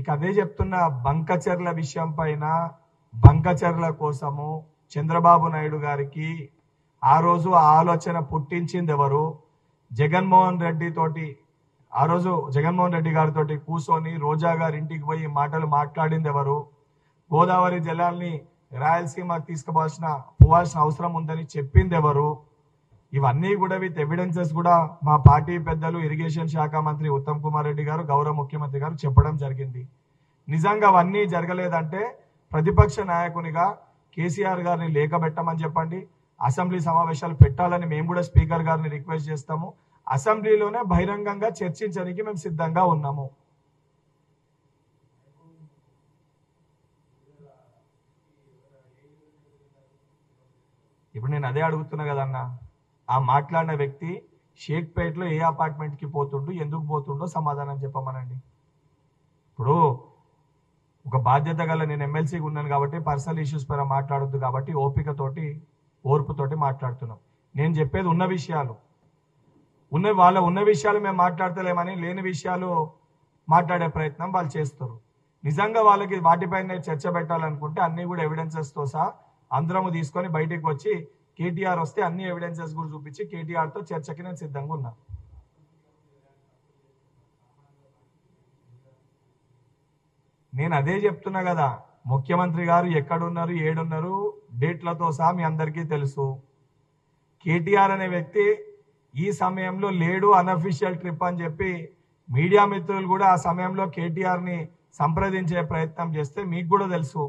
మీకు అదే చెప్తున్నా, బంకచర్ల విషయం పైన బంకచర్ల కోసము చంద్రబాబు నాయుడు గారికి ఆ రోజు ఆలోచన పుట్టించింది ఎవరు? జగన్మోహన్ రెడ్డి తోటి ఆ రోజు జగన్మోహన్ రెడ్డి గారితో కూర్చొని రోజా గారి ఇంటికి పోయి మాటలు మాట్లాడింది ఎవరు? గోదావరి జలాల్ని రాయలసీమకు పోవాల్సిన అవసరం ఉందని చెప్పింది ఎవరు? ఇవన్నీ కూడా విత్ ఎవిడెన్సెస్ కూడా మా పార్టీ పెద్దలు ఇరిగేషన్ శాఖ మంత్రి ఉత్తమ్ కుమార్ రెడ్డి గారు, గౌరవ ముఖ్యమంత్రి గారు చెప్పడం జరిగింది. నిజంగా అవన్నీ జరగలేదంటే ప్రతిపక్ష నాయకునిగా కేసీఆర్ గారిని లేఖబెట్టమని చెప్పండి. అసెంబ్లీ సమావేశాలు పెట్టాలని మేము కూడా స్పీకర్ గారిని రిక్వెస్ట్ చేస్తాము. అసెంబ్లీలోనే బహిరంగంగా చర్చించడానికి మేము సిద్ధంగా ఉన్నాము. ఇప్పుడు నేను అదే అడుగుతున్నా కదన్నా, ఆ మాట్లాడిన వ్యక్తి షేక్పేట్లో ఏ అపార్ట్మెంట్కి పోతుండో, ఎందుకు పోతుండో సమాధానం చెప్పమనండి. ఇప్పుడు ఒక బాధ్యత గల నేను ఎమ్మెల్సీగా ఉన్నాను కాబట్టి పర్సనల్ ఇష్యూస్ పైన మాట్లాడొద్దు కాబట్టి ఓపికతోటి ఓర్పుతోటి మాట్లాడుతున్నాం. నేను చెప్పేది ఉన్న విషయాలు, ఉన్న విషయాలు మేము మాట్లాడతలేమని లేని విషయాలు మాట్లాడే ప్రయత్నం వాళ్ళు చేస్తారు. నిజంగా వాళ్ళకి వాటిపైన చర్చ పెట్టాలనుకుంటే అన్ని కూడా ఎవిడెన్సెస్తో సహా అందరము తీసుకొని బయటికి వచ్చి కేటీఆర్ వస్తే అన్ని ఎవిడెన్సెస్ కూడా చూపించి కేటీఆర్తో చర్చకి నేను సిద్ధంగా ఉన్నా. నేను అదే చెప్తున్నా కదా, ముఖ్యమంత్రి గారు ఎక్కడున్నారు, ఏడున్నారు, డేట్లతో సహా మీ అందరికీ తెలుసు. కేటీఆర్ అనే వ్యక్తి ఈ సమయంలో లేడు, అన్అఫీషియల్ ట్రిప్ అని చెప్పి మీడియా మిత్రులు కూడా ఆ సమయంలో కేటీఆర్ని సంప్రదించే ప్రయత్నం చేస్తే మీకు కూడా తెలుసు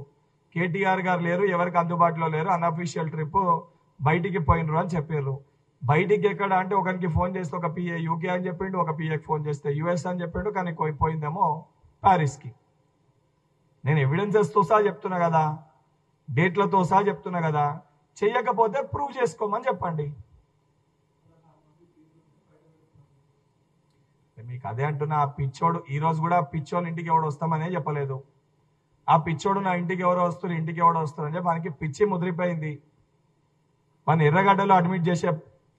కేటీఆర్ గారు లేరు, ఎవరికి అందుబాటులో లేరు, అన్అఫీషియల్ ట్రిప్ బయటికి పోయినరు అని చెప్పారు. బయటికి ఎక్కడ అంటే ఒకరికి ఫోన్ చేస్తే ఒక పిఏ యూకే అని చెప్పిండు, ఒక పిఏకి ఫోన్ చేస్తే యుఎస్ అని చెప్పిండు, కానీ పోయిందేమో ప్యారిస్కి. నేను ఎవిడెన్సెస్తో సహా చెప్తున్నా కదా, డేట్లతో సహా చెప్తున్నా కదా, చెయ్యకపోతే ప్రూవ్ చేసుకోమని చెప్పండి. మీకు అదే అంటున్నా, ఆ పిచ్చోడు ఈరోజు కూడా పిచ్చోడు ఇంటికి ఎవడు వస్తామనే చెప్పలేదు. ఆ పిచ్చోడు నా ఇంటికి ఎవరో వస్తారు, ఇంటికి ఎవడో వస్తారు అని చెప్పి మనకి పిచ్చి ముదిరిపోయింది. మన ఎర్రగడ్డలో అడ్మిట్ చేసే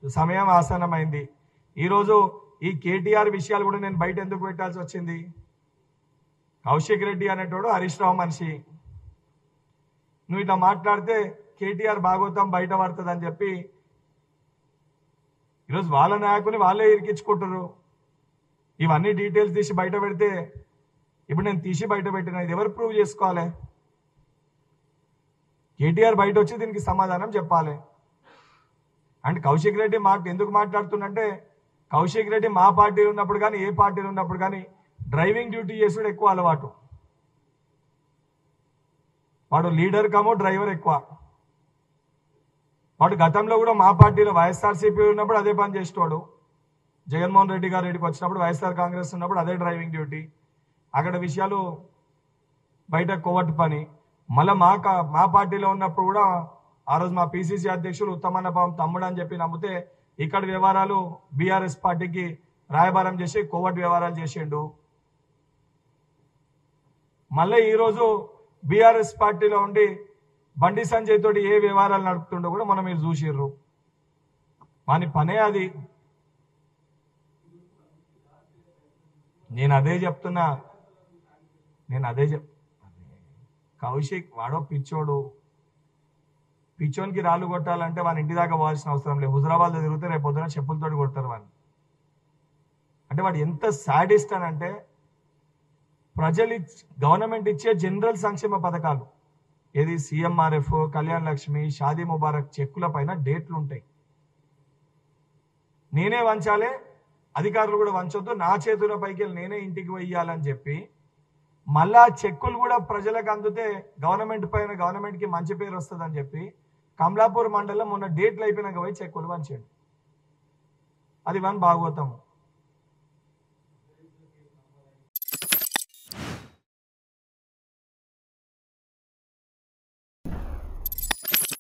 సమయం ఆసన్నమైంది. ఈరోజు ఈ కేటీఆర్ విషయాలు కూడా నేను బయట ఎందుకు పెట్టాల్సి వచ్చింది? కౌశిక్ రెడ్డి అనేటోడు హరీష్ రావు మనిషి. నువ్వు ఇట్లా మాట్లాడితే కేటీఆర్ భాగవతం బయట పడుతుంది అని చెప్పి ఈరోజు వాళ్ళ నాయకుని వాళ్ళే ఇరికించుకుంటారు. ఇవన్నీ డీటెయిల్స్ తీసి బయట పెడితే ఇప్పుడు నేను తీసి బయట పెట్టిన ఇది ఎవరు ప్రూవ్ చేసుకోవాలి? కేటీఆర్ బయట వచ్చి దీనికి సమాధానం చెప్పాలి. అండ్ కౌశిక్ రెడ్డి ఎందుకు మాట్లాడుతుందంటే, కౌశిక్ రెడ్డి మా పార్టీలో ఉన్నప్పుడు కానీ ఏ పార్టీలో ఉన్నప్పుడు కానీ డ్రైవింగ్ డ్యూటీ చేసుడు ఎక్కువ అలవాటు. వాడు లీడర్ కమో డ్రైవర్ ఎక్కువ. వాడు గతంలో కూడా మా పార్టీలో వైఎస్ఆర్సీపీ ఉన్నప్పుడు అదే పని చేసేవాడు. జగన్మోహన్ రెడ్డి గారు ఇక్కడికి వచ్చినప్పుడు వైఎస్ఆర్ కాంగ్రెస్ ఉన్నప్పుడు అదే డ్రైవింగ్ డ్యూటీ. అక్కడ విషయాలు బయట కోవట్టు పని. మళ్ళీ మా పార్టీలో ఉన్నప్పుడు కూడా ఆ రోజు మా పిసిసి అధ్యక్షులు ఉత్తమన్న పాపం తమ్ముడు అని చెప్పి నమ్మితే ఇక్కడ వ్యవహారాలు బీఆర్ఎస్ పార్టీకి రాయబారం చేసి కోవట్ వ్యవహారాలు చేసిండు. మళ్ళీ ఈరోజు బీఆర్ఎస్ పార్టీలో ఉండి బండి సంజయ్ తోటి ఏ వ్యవహారాలు నడుపుతుండో కూడా మనం మీరు చూసిర్రు. వాని పనే అది. నేను అదే చెప్తున్నా, కౌశిక్ వాడో పిచ్చోడు. పిచ్చోనికి రాళ్ళు కొట్టాలంటే వాని ఇంటి దాకా పోవాల్సిన అవసరం లేదు. హుజరాబాద్లో తిరిగితే రేపు పొద్దున చెప్పులతోటి కొడతారు వాడిని. అంటే వాడు ఎంత సాడిస్ట్ అని అంటే, గవర్నమెంట్ ఇచ్చే జనరల్ సంక్షేమ పథకాలు ఏది సీఎంఆర్ఎఫ్, కళ్యాణ్ లక్ష్మి, షాదీ ముబారక్ చెక్కుల పైన డేట్లు ఉంటాయి. నేనే వంచాలే, అధికారులు కూడా వంచొద్దు, నా చేతుల పైకి నేనే ఇంటికి వెయ్యాలని చెప్పి మళ్ళా చెక్కులు కూడా ప్రజలకు అందుతే గవర్నమెంట్కి మంచి పేరు వస్తుందని చెప్పి కమలాపూర్ మండలం మొన్న డేట్లు అయిపోయినాక పోయి చెక్కులు వంచాడు. అది వన్ భాగవతము.